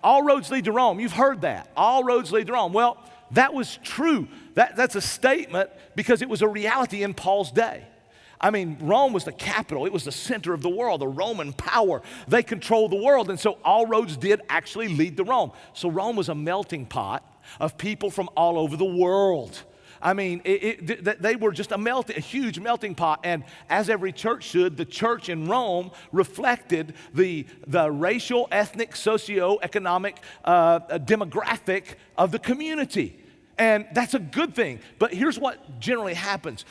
All roads lead to Rome. You've heard that. All roads lead to Rome. Well, that was true. That's a statement because it was a reality in Paul's day. I mean, Rome was the capital. It was the center of the world, the Roman power. They controlled the world, and so all roads did actually lead to Rome. So Rome was a melting pot of people from all over the world. I mean, they were just a huge melting pot, and as every church should, the church in Rome reflected the racial, ethnic, socio-economic demographic of the community. And that's a good thing. But here's what generally happens.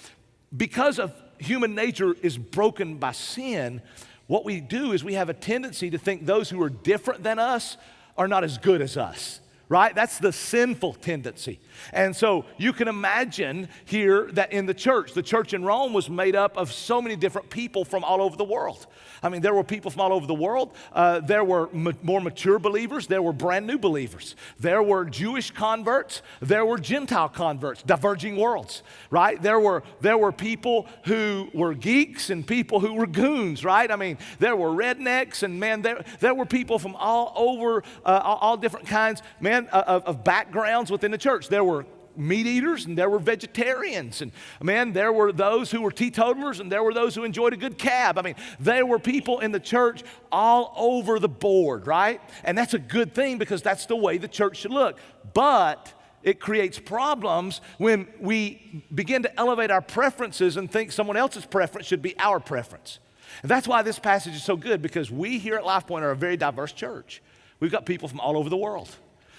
Because of human nature is broken by sin, what we do is we have a tendency to think those who are different than us are not as good as us, right? That's the sinful tendency. And so you can imagine here that in the church in Rome was made up of so many different people from all over the world. I mean, there were people from all over the world. There were more mature believers. There were brand new believers. There were Jewish converts. There were Gentile converts, diverging worlds, right? There were people who were geeks and people who were goons, right? I mean, there were rednecks and, man, there were people from all over, all different kinds, man, of backgrounds within the church. There were meat eaters and there were vegetarians, and man, there were those who were teetotalers and there were those who enjoyed a good cab. I mean, there were people in the church all over the board, right? And that's a good thing because that's the way the church should look. But it creates problems when we begin to elevate our preferences and think someone else's preference should be our preference. And that's why this passage is so good, because we here at LifePoint are a very diverse church. We've got people from all over the world.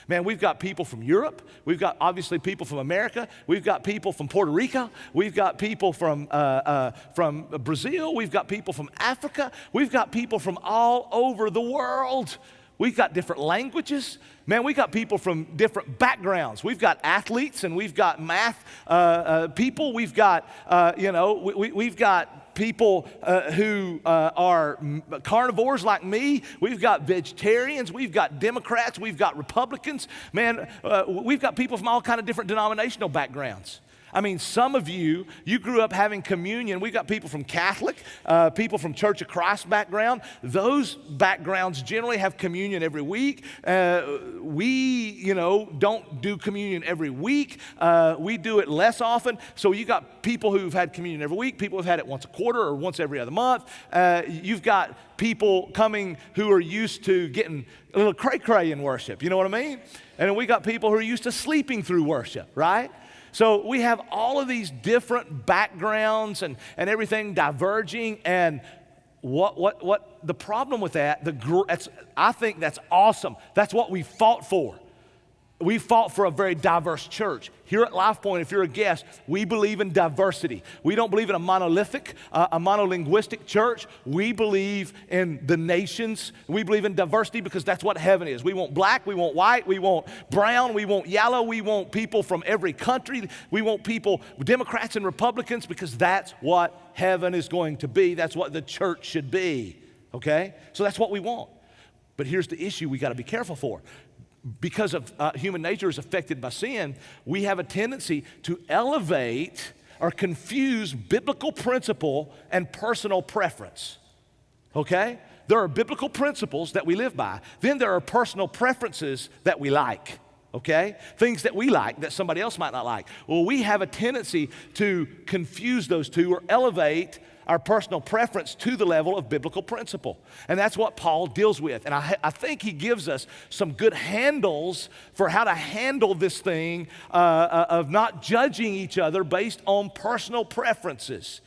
Man, we've got people from Europe. We've got obviously people from America. We've got people from Puerto Rico. We've got people from Brazil. We've got people from Africa. We've got people from all over the world. We've got different languages. Man, we got people from different backgrounds. We've got athletes and we've got math people. We've got, we've got people who are carnivores like me. We've got vegetarians. We've got Democrats. We've got Republicans. Man, we've got people from all kind of different denominational backgrounds. I mean, some of you grew up having communion. We've got people from Catholic, people from Church of Christ background. Those backgrounds generally have communion every week. We, don't do communion every week. We do it less often. So you got people who've had communion every week, people who've had it once a quarter or once every other month. You've got people coming who are used to getting a little cray-cray in worship. You know what I mean? And then we got people who are used to sleeping through worship, right? So we have all of these different backgrounds and everything diverging, and what the problem with that, I think that's awesome. That's what we fought for. We fought for a very diverse church. Here at LifePoint, if you're a guest, we believe in diversity. We don't believe in a monolithic, a monolinguistic church. We believe in the nations. We believe in diversity because that's what heaven is. We want black, we want white, we want brown, we want yellow, we want people from every country. We want people, Democrats and Republicans, because that's what heaven is going to be. That's what the church should be, okay? So that's what we want. But here's the issue we got to be careful for. Because of human nature is affected by sin, we have a tendency to elevate or confuse biblical principle and personal preference, okay? There are biblical principles that we live by. Then there are personal preferences that we like, okay? Things that we like that somebody else might not like. Well, we have a tendency to confuse those two or elevate our personal preference to the level of biblical principle. And that's what Paul deals with. And I think he gives us some good handles for how to handle this thing of not judging each other based on personal preferences.